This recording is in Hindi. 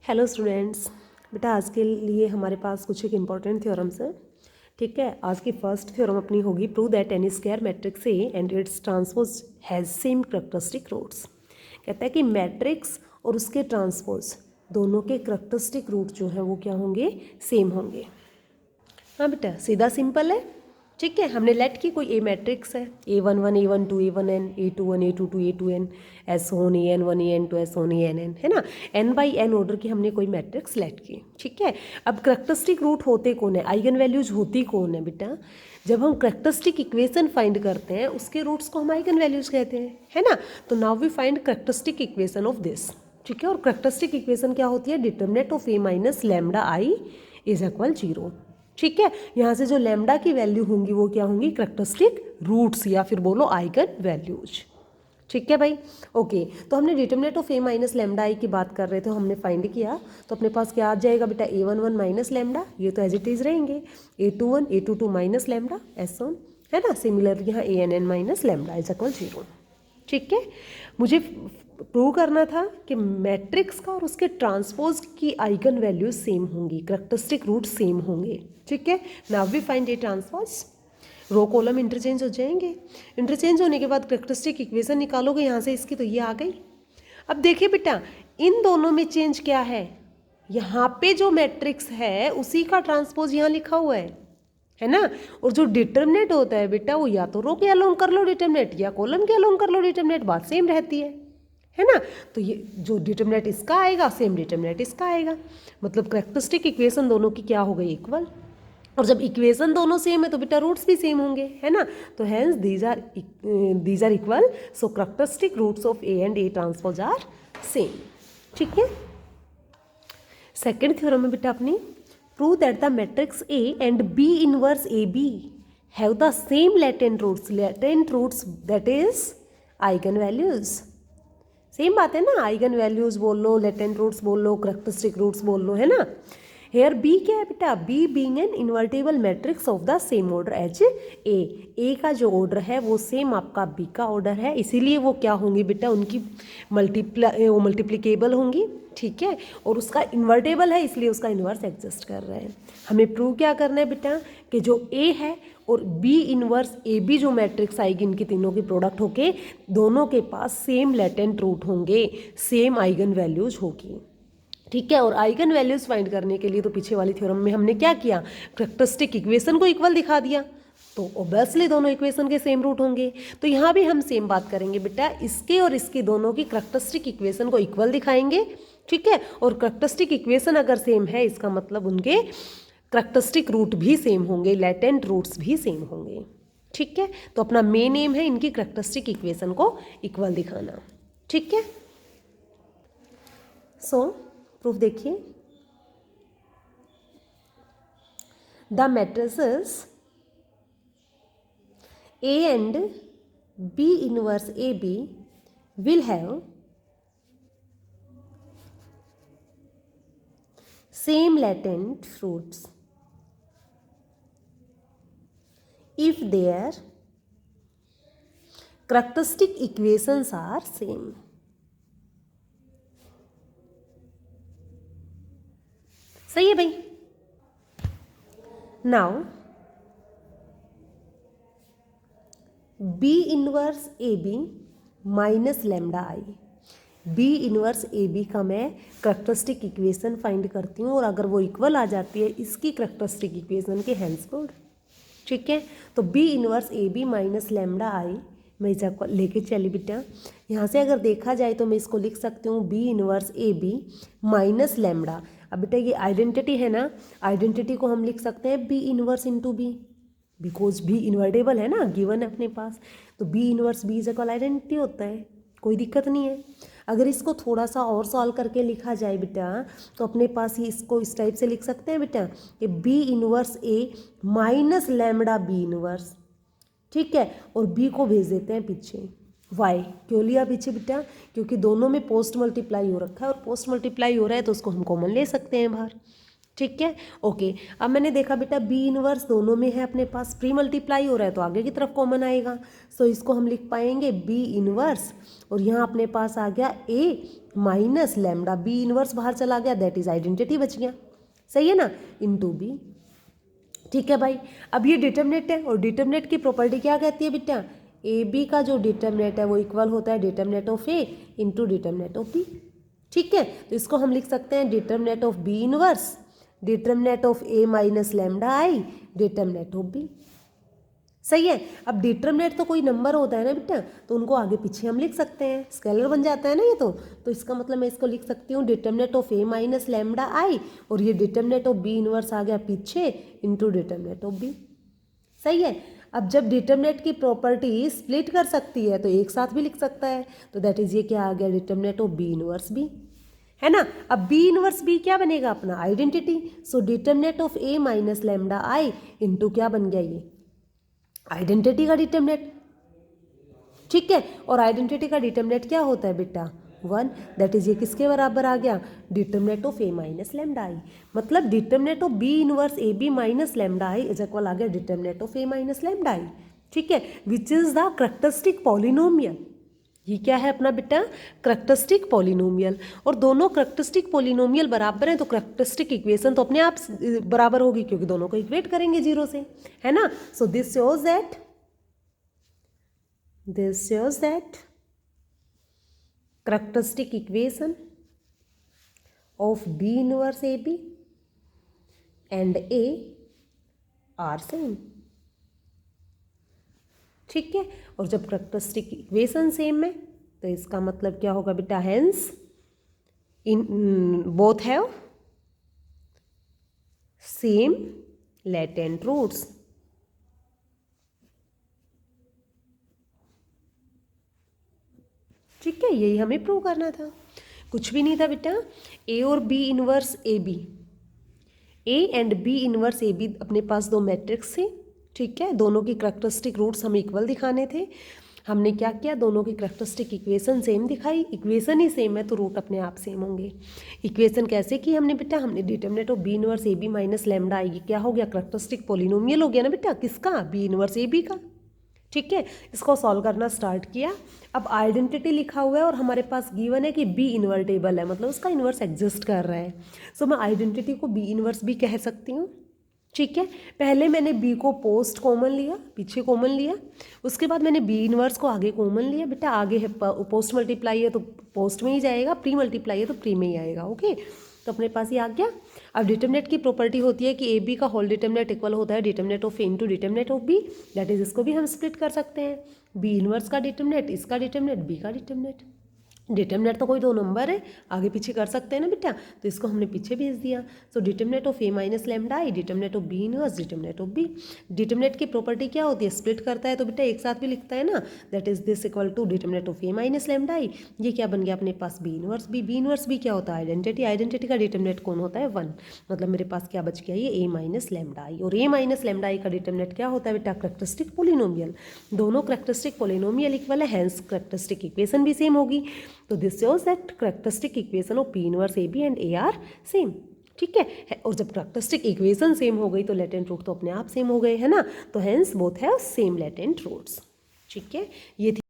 Hello students. बेटा आज के लिए हमारे पास कुछ एक इम्पॉर्टेंट थ्योरम्स है। ठीक है, आज की फर्स्ट थ्योरम अपनी होगी prove that any square matrix A and its transpose has same characteristic roots. कहता है कि मैट्रिक्स और उसके ट्रांसपोज दोनों के करैक्टरिस्टिक रूट जो हैं वो क्या होंगे, सेम होंगे। हाँ बेटा, सीधा सिंपल है। ठीक है, हमने लेट की कोई ए मैट्रिक्स है, A11 A12 A1n A21 A22 A2n S होन AN1 AN2 एस होन ANn, है ना। n बाई n ऑर्डर की हमने कोई मैट्रिक्स लेट की। ठीक है, अब करैक्टरिस्टिक रूट होते कौन है, आइगन वैल्यूज होती कौन है बेटा। जब हम करैक्टरिस्टिक इक्वेशन फाइंड करते हैं उसके रूट्स को हम आइगन वैल्यूज कहते हैं, है ना। तो now we find characteristic equation of this. ठीक है, और करैक्टरिस्टिक इक्वेशन क्या होती है, determinant of a minus lambda I is equal 0। ठीक है, यहाँ से जो लैम्डा की वैल्यू होंगी वो क्या होंगी, करैक्टरिस्टिक रूट्स या फिर बोलो आइगन वैल्यूज। ठीक है भाई, ओके। तो हमने determinant of A minus lambda I की बात कर रहे थे, हमने फाइंड किया। तो अपने पास क्या आ जाएगा बेटा, A11 माइनस लैम्डा, ये तो एज इट इज रहेंगे। A21 A22 minus lambda S one, है ना। सिमिलर यहाँ ANn minus lambda is equal 0। ठीक है, मुझे प्रूव करना था कि मैट्रिक्स का और उसके ट्रांसपोज की आइगन वैल्यूज सेम होंगी, करैक्टरिस्टिक रूट सेम होंगे। ठीक है, now we find A transpose. Row column interchange हो जाएंगे, इंटरचेंज होने के बाद करैक्टरिस्टिक इक्वेशन निकालोगे यहाँ से इसकी, तो ये आ गई। अब देखिए बेटा, इन दोनों में चेंज क्या है, यहाँ पे जो मैट्रिक्स है उसी का ट्रांसपोज यहाँ लिखा हुआ है ना। और जो डिटरमिनेंट होता है बेटा वो या तो रो के अलोंग कर लो डिटरमिनेंट या कॉलम के अलोंग कर लो डिटरमिनेंट, बात सेम रहती है ना। तो ये जो डिटरमिनेंट इसका आएगा सेम डिटरमिनेंट इसका आएगा, मतलब करैक्टरिस्टिक इक्वेशन दोनों की क्या हो गई, इक्वल। और जब इक्वेशन दोनों सेम है तो बेटा रूट्स भी सेम होंगे, है ना। तो hence these are equal, so characteristic roots of A and A transpose are same. ठीक है, सेकेंड थ्योरम में बेटा अपनी prove that the matrix A and B inverse A B have the same latent roots that is eigen values. Same बात है ना, आइगन वैल्यूज बोल लो, लेटेंट रूट्स बोल लो, करैक्टरिस्टिक रूट्स बोल लो, है ना। हेयर बी क्या है बेटा, B being an invertible matrix of the same order as A का जो ऑर्डर है वो सेम आपका बी का ऑर्डर है, इसीलिए वो क्या होंगी बेटा, उनकी मल्टीप्लिकेबल होंगी। ठीक है, और उसका इन्वर्टेबल है इसलिए उसका इन्वर्स एग्जिस्ट कर रहा है। हमें प्रूव क्या करना है बेटा, कि जो ए है और बी इनवर्स ए बी जो मैट्रिक्स आएगी इनकी तीनों की प्रोडक्ट होके दोनों के पास सेम लेटेंट रूट होंगे, सेम आइगन वैल्यूज होगी। ठीक है, और आइगन वैल्यूज फाइंड करने के लिए तो पीछे वाली थ्योरम में हमने क्या किया, करैक्टरिस्टिक इक्वेशन को इक्वल दिखा दिया, तो ऑब्वियसली दोनों इक्वेशन के सेम रूट होंगे। तो यहाँ भी हम सेम बात करेंगे बेटा, इसके और इसकी दोनों की करैक्टरिस्टिक इक्वेशन को इक्वल दिखाएंगे। ठीक है, और करैक्टरिस्टिक इक्वेशन अगर सेम है इसका मतलब उनके करैक्टरिस्टिक रूट भी सेम होंगे, लेटेंट रूट्स भी सेम होंगे। ठीक है, तो अपना मेन एम है इनकी करैक्टरिस्टिक इक्वेशन को इक्वल दिखाना। ठीक है, सो प्रूफ देखिए, the matrices A and B inverse AB will have same latent fruits if their characteristic equations are same. सही है भाई। Now B inverse A B minus lambda I, B inverse A B का मैं करैक्टरिस्टिक इक्वेशन फाइंड करती हूँ और अगर वो इक्वल आ जाती है इसकी करैक्टरिस्टिक इक्वेशन के हैंसफोर्ड। ठीक है, तो B inverse A B minus lambda I मैं इसको लेके चली बेटा, यहाँ से अगर देखा जाए तो मैं इसको लिख सकती हूँ B inverse A B minus lambda. अब बेटा ये आइडेंटिटी है ना, आइडेंटिटी को हम लिख सकते हैं B inverse into B, because B invertible है ना, गिवन है अपने पास, तो B inverse B is equal identity होता है, कोई दिक्कत नहीं है। अगर इसको थोड़ा सा और सॉल्व करके लिखा जाए बेटा तो अपने पास ही इसको इस टाइप से लिख सकते हैं बेटा कि बी इनवर्स ए माइनस लैम्डा बी इनवर्स। ठीक है, और बी को भेज देते हैं पीछे, वाई क्यों लिया पीछे बेटा, क्योंकि दोनों में पोस्ट मल्टीप्लाई हो रखा है और पोस्ट मल्टीप्लाई हो रहा है तो उसको हम कॉमन ले सकते हैं बाहर। ठीक है, ओके। अब मैंने देखा बेटा बी इनवर्स दोनों में है अपने पास, प्री मल्टीप्लाई हो रहा है तो आगे की तरफ कॉमन आएगा, सो इसको हम लिख पाएंगे बी इनवर्स, और यहाँ अपने पास आ गया ए माइनस लैम्डा, बी इनवर्स बाहर चला गया, दैट इज आइडेंटिटी बच गया, सही है ना, इनटू बी। ठीक है भाई, अब ये डिटरमिनेंट है और डिटरमिनेंट की प्रॉपर्टी क्या कहती है बेटा, ए बी का जो डिटरमिनेंट है वो इक्वल होता है determinant of A into determinant of B. ठीक है, तो इसको हम लिख सकते हैं determinant of B inverse, determinant of A minus lambda I, determinant of B. सही है, अब डिटरमिनेंट तो कोई नंबर होता है ना बेटा, तो उनको आगे पीछे हम लिख सकते हैं, स्केलर बन जाता है ना ये तो इसका मतलब मैं इसको लिख सकती हूँ determinant of A minus lambda I, और ये डिटरमिनेंट ऑफ बी इनवर्स आ गया पीछे इंटू डिटरमिनेंट ऑफ बी। सही है, अब जब डिटरमिनेंट की प्रॉपर्टी स्प्लिट कर सकती है तो एक साथ भी लिख सकता है, तो दैट इज ये क्या आ गया determinant of B inverse B, है ना। अब बी इनवर्स बी क्या बनेगा अपना identity, so determinant of A minus lambda I into क्या बन गया ये आइडेंटिटी का डिटरमिनेंट। ठीक है, और आइडेंटिटी का डिटरमिनेंट क्या होता है बेटा 1, दैट इज ये किसके बराबर आ गया determinant of A minus lambda I, मतलब determinant of B inverse A B minus lambda I is equal आ गया determinant of A minus lambda I. ठीक है, which is the characteristic polynomial, ये क्या है अपना बेटा कैरेक्टरिस्टिक पॉलिनोमियल, और दोनों कैरेक्टरिस्टिक पॉलिनोमियल बराबर हैं तो कैरेक्टरिस्टिक इक्वेशन तो अपने आप बराबर होगी क्योंकि दोनों को इक्वेट करेंगे जीरो से, है ना। So this shows that characteristic equation of B inverse AB and A are same। ठीक है, और जब कैरेक्टरिस्टिक इक्वेशन सेम है तो इसका मतलब क्या होगा बेटा hence in both have same latent roots. ठीक है, यही हमें प्रूव करना था, कुछ भी नहीं था बेटा। ए और B inverse A B, A and B inverse A B अपने पास दो मैट्रिक्स थे। ठीक है, दोनों की कैरेक्टरिस्टिक रूट्स हमें इक्वल दिखाने थे, हमने क्या किया दोनों की कैरेक्टरिस्टिक इक्वेशन सेम दिखाई, इक्वेशन ही सेम है तो रूट अपने आप सेम होंगे। इक्वेशन कैसे की हमने बेटा, हमने determinant of B inverse A B minus lambda I, क्या हो गया कैरेक्टरिस्टिक पॉलिनोमियल हो गया ना बेटा, किसका बी इनवर्स ए बी का। ठीक है, इसको सॉल्व करना स्टार्ट किया, अब आइडेंटिटी लिखा हुआ है और हमारे पास गिवन है कि बी इन्वर्टेबल है, मतलब उसका इन्वर्स एग्जिस्ट कर रहा है, सो मैं आइडेंटिटी को बी इन्वर्स भी कह सकती हूँ। ठीक है, पहले मैंने बी को पोस्ट कॉमन लिया, पीछे कॉमन लिया, उसके बाद मैंने बी इन्वर्स को आगे कॉमन लिया, बेटा आगे है पोस्ट मल्टीप्लाई है तो पोस्ट में ही जाएगा, प्री मल्टीप्लाई है तो प्री में ही आएगा। ओके, तो अपने पास ये आ गया। अब डिटरमिनेंट की प्रॉपर्टी होती है कि ए बी का होल डिटरमिनेंट इक्वल होता है determinant of A into determinant of B, that is इसको भी हम स्प्लिट कर सकते हैं, बी इनवर्स का डिटरमिनेंट, इसका डिटरमिनेंट, बी का डिटरमिनेंट। डिटरमिनेंट तो कोई दो नंबर है, आगे पीछे कर सकते हैं ना बेटा, तो इसको हमने पीछे भेज दिया। So determinant of A minus lambda I, determinant of B inverse, determinant of B. Determinant की प्रॉपर्टी क्या होती है, स्प्लिट करता है तो बेटा एक साथ भी लिखता है ना, that is this equal to determinant of A minus lambda I, ये क्या बन गया अपने पास B inverse B. B inverse B क्या होता है आइडेंटिटी, आइडेंटिटी का डिटरमिनेंट कौन होता है 1, मतलब मेरे पास क्या बच गया ये ए माइनस लैम्डा आई, और ए माइनस लैम्डा आई का डिटरमिनेंट क्या होता है बेटा कैरेक्टरिस्टिक पॉलिनोमियल, दोनों कैरेक्टरिस्टिक पॉलिनोमियल इक्वल है, हैंस कैरेक्टरिस्टिक इक्वेशन भी सेम होगी, तो this shows that characteristic equation of P inverse A B and A are same. ठीक है, और जब कैरेक्टरिस्टिक इक्वेशन सेम हो गई तो लेटेंट रूट तो अपने आप सेम हो गए, है ना, तो hence both have same latent roots. ठीक है, ये